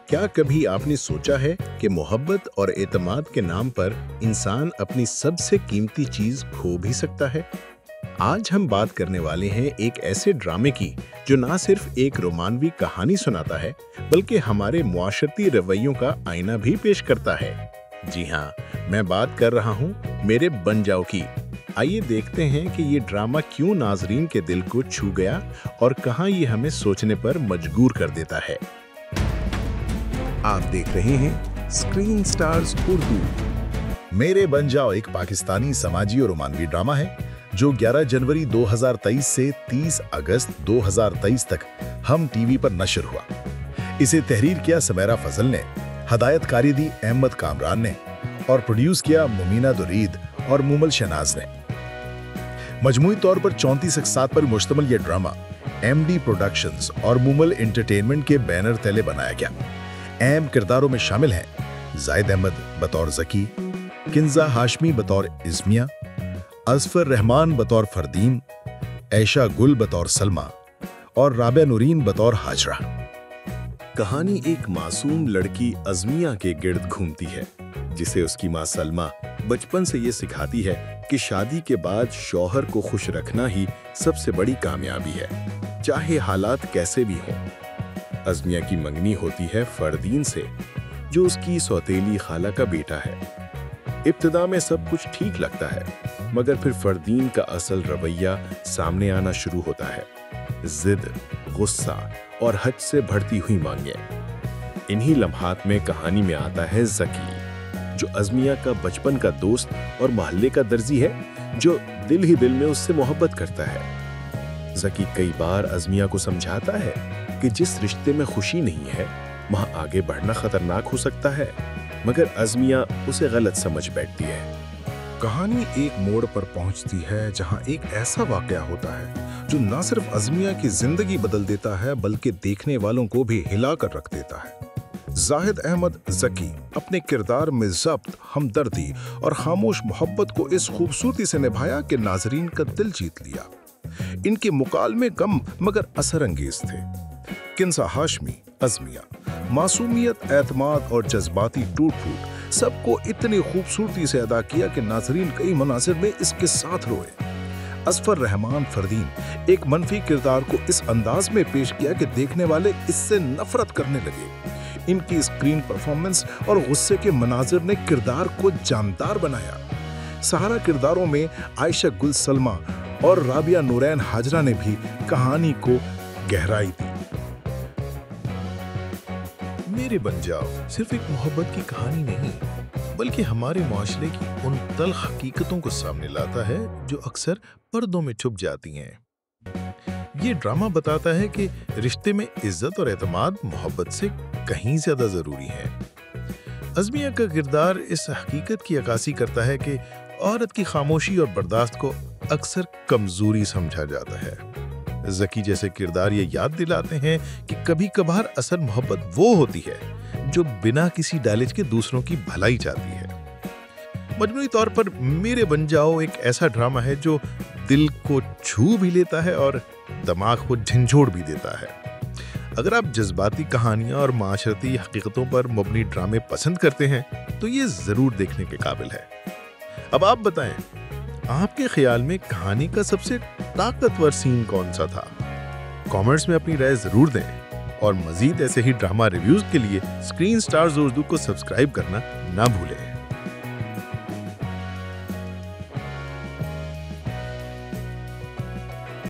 क्या कभी आपने सोचा है कि मोहब्बत और एतमाद के नाम पर इंसान अपनी सबसे कीमती चीज खो भी सकता है? आज हम बात करने वाले हैं एक ऐसे ड्रामे की जो ना सिर्फ एक रोमानवी कहानी सुनाता है बल्कि हमारे मुआशरती रवैयों का आईना भी पेश करता है। जी हाँ, मैं बात कर रहा हूँ मेरे बन जाओ की। आइए देखते हैं कि ये ड्रामा क्यों नाजरीन के दिल को छू गया और कहाँ ये हमें सोचने पर मजबूर कर देता है। आप देख रहे हैं स्क्रीन स्टार्स उर्दू। मेरे बन जाओ एक पाकिस्तानी समाजी और रोमानवी ड्रामा है जो 11 जनवरी 2023 से 30 अगस्त 2023 तक हम टीवी पर नशर हुआ। इसे तहरीर किया समेरा फजल ने, हदायतकारी दी अहमद कामरान ने और प्रोड्यूस किया मुमीना दुरीद और मुमल शहनाज ने। मजमूई तौर पर 34 अक़सात पर मुश्तमिल यह ड्रामा एमडी प्रोडक्शंस और मुमल एंटरटेनमेंट के बैनर तले बनाया गया। अहम किरदारों में शामिल हैं जाहिद अहमद बतौर जकी, किंजा हाशमी बतौर इस्मिया, असफर रहमान बतौर फरदीन, ऐशा गुल बतौर सलमा और राबिया नूरीन बतौर हाजरा। कहानी एक मासूम लड़की अज़मिया के गिर्द घूमती है जिसे उसकी माँ सलमा बचपन से ये सिखाती है कि शादी के बाद शौहर को खुश रखना ही सबसे बड़ी कामयाबी है, चाहे हालात कैसे भी हों। अज़मिया की मंगनी होती है फरदीन से जो उसकी सौतेली खाला का बेटा है। इब्तिदा में सब कुछ ठीक लगता है मगर फिर फरदीन का असल रवैया सामने आना शुरू होता है। जिद, गुस्सा और हद से बढ़ती हुई मांगें। इन्हीं लम्हात में कहानी में आता है जकी जो अज़मिया का बचपन का दोस्त और मोहल्ले का दर्जी है जो दिल ही दिल में उससे मोहब्बत करता है। जकी कई बार अज़मिया को समझाता है कि जिस रिश्ते में खुशी नहीं है वहां आगे बढ़ना खतरनाक हो सकता है, मगर अज़मिया उसे गलत समझ बैठती है। कहानी एक मोड़ पर पहुंचती है जहां एक ऐसा वाकया होता है जो न सिर्फ अज़मिया की जिंदगी बदल देता है बल्कि देखने वालों को भी हिला कर रख देता है। जाहिद अहमद जकी अपने किरदार में ज़ब्त, हमदर्दी और खामोश मोहब्बत को इस खूबसूरती से निभाया कि नाजरीन का दिल जीत लिया। इनके मुकालमे कम मगर असर अंगेज थे। किंजा हाशमी अज़मिया, मासूमियत, एतमाद और जज्बाती टूट फूट सबको इतनी खूबसूरती से अदा किया कि नाजरीन कई मनासिर में इसके साथ रोए। असफर रहमान फरदीन एक मनफी किरदार को इस अंदाज में पेश किया कि देखने वाले इससे नफरत करने लगे। इनकी स्क्रीन परफॉर्मेंस और गुस्से के मनाजिर ने किरदार को जानदार बनाया। सहारा किरदारों में आयशा गुल सलमा और राबिया नूरैन हाजरा ने भी कहानी को गहराई दी। मेरे बन जाओ सिर्फ एक मोहब्बत की कहानी नहीं बल्कि हमारे माशरे की उन तल्ख हकीकतों को सामने लाता है जो अक्सर पर्दों में छुप जाती हैं। ये ड्रामा बताता है कि रिश्ते में इज्जत और एतमाद मोहब्बत से कहीं ज्यादा जरूरी है। अज़मिया का किरदार इस हकीकत की अक्कासी करता है कि औरत की खामोशी और बर्दाश्त को अक्सर कमजोरी समझा जाता है। जकी जैसे किरदार ये याद दिलाते हैं कि कभी कभार असल मोहब्बत वो होती है जो बिना किसी डायलेज के दूसरों की भलाई चाहती है। मजमूई तौर पर मेरे बन जाओ एक ऐसा ड्रामा है जो दिल को छू भी लेता है और दिमाग को झंझोड़ भी देता है। अगर आप जज्बाती कहानियां और माशरती हकीकतों पर मबनी ड्रामे पसंद करते हैं तो ये जरूर देखने के काबिल है। अब आप बताएं, आपके ख्याल में कहानी का सबसे ताकतवर सीन कौन सा था? कमेंट्स में अपनी राय जरूर दें और मजीद ऐसे ही ड्रामा रिव्यूज के लिए स्क्रीन स्टार्स उर्दू को सब्सक्राइब करना ना भूलें।